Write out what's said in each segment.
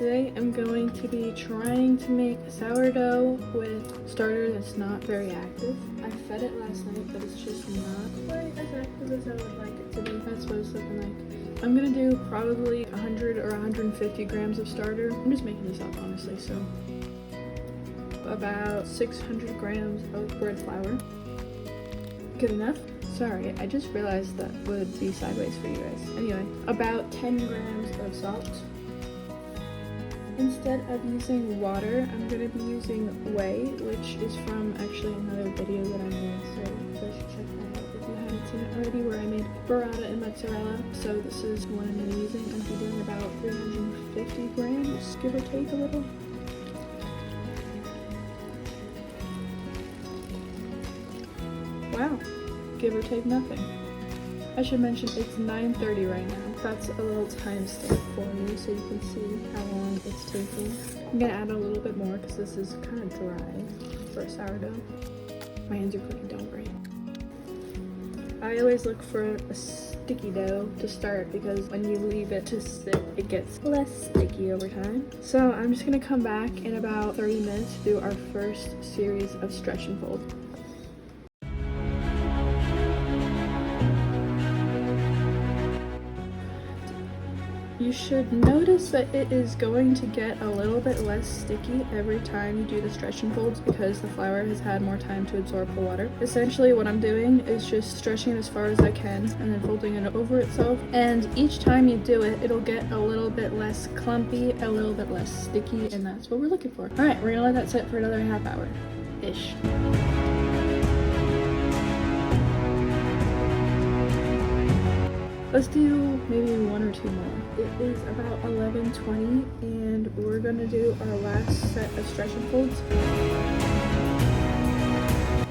Today I'm going to be trying to make sourdough with starter that's not very active. I fed it last night, but it's just not quite as active as I would like it to be. That's what it's looking like. I'm gonna do probably 100 or 150 grams of starter. I'm just making this up honestly, so about 600 grams of bread flour. Good enough? Sorry, I just realized that would be sideways for you guys. Anyway, about 10 grams of salt. Instead of using water, I'm going to be using whey, which is from actually another video that I made, so you guys should check that out if you haven't seen it already, where I made burrata and mozzarella. So this is what I'm going to be using. I'm going to be doing about 350 grams, give or take a little. Wow, give or take nothing. I should mention it's 9:30 right now. That's a little timestamp for you so you can see how long it's taking. I'm gonna add a little bit more because this is kind of dry for a sourdough. My hands are cooking, don't worry. I always look for a sticky dough to start because when you leave it to sit, it gets less sticky over time. So I'm just gonna come back in about 30 minutes to do our first series of stretch and fold. You should notice that it is going to get a little bit less sticky every time you do the stretch and folds because the flour has had more time to absorb the water. Essentially what I'm doing is just stretching it as far as I can and then folding it over itself, and each time you do it, it'll get a little bit less clumpy, a little bit less sticky, and that's what we're looking for. Alright, we're gonna let that sit for another half hour-ish. Let's do maybe one or two more. It is about 11:20 and we're gonna do our last set of stretch and folds.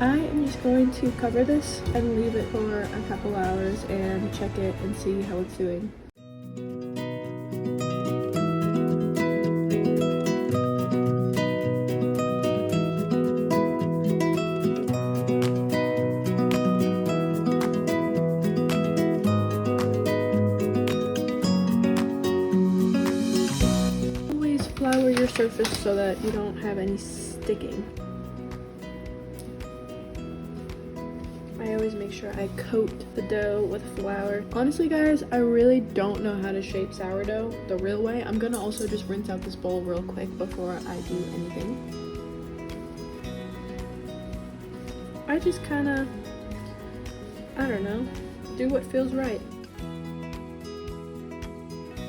I am just going to cover this and leave it for a couple hours and check it and see how it's doing. Flour your surface so that you don't have any sticking. I always make sure I coat the dough with flour. Honestly guys, I really don't know how to shape sourdough the real way. I'm gonna also just rinse out this bowl real quick before I do anything. I just kinda, I don't know, do what feels right.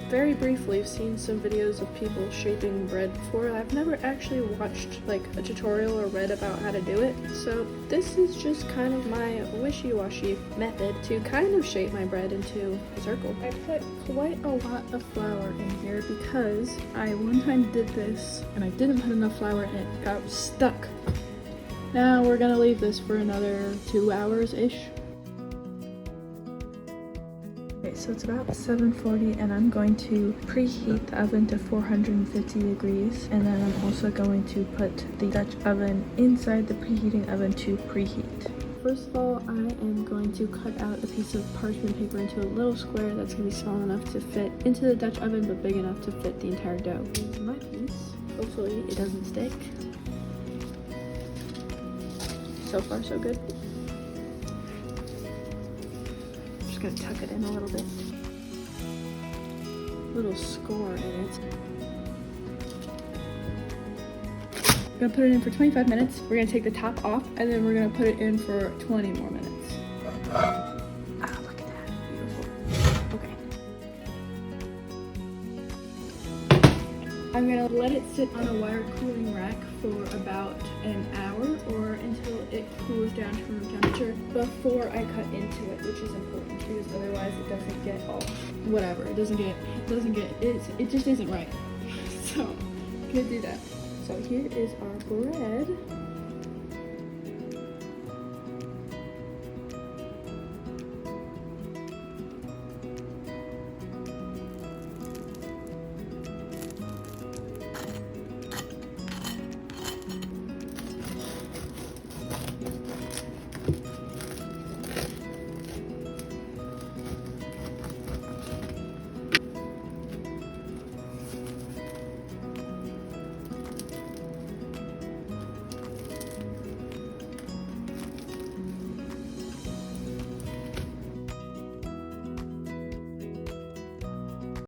Very briefly, I've seen some videos of people shaping bread before. I've never actually watched like a tutorial or read about how to do it, so this is just kind of my wishy-washy method to kind of shape my bread into a circle. I put quite a lot of flour in here because I one time did this and I didn't put enough flour and it got stuck. Now we're gonna leave this for another 2 hours-ish. Okay, so it's about 7:40 and I'm going to preheat the oven to 450 degrees, and then I'm also going to put the Dutch oven inside the preheating oven to preheat. First of all, I am going to cut out a piece of parchment paper into a little square that's going to be small enough to fit into the Dutch oven but big enough to fit the entire dough into my piece. Hopefully it doesn't stick. So far so good. Gonna tuck it in a little bit. Little score in it. I'm gonna put it in for 25 minutes. We're gonna take the top off and then we're gonna put it in for 20 more minutes. Ah, look at that. Beautiful. Okay. I'm gonna let it sit on a wire cooling rack for about an hour or until it cools down to room temperature before I cut into it, which is important because otherwise it doesn't get all whatever. It just isn't right. So I'm gonna do that. So here is our bread.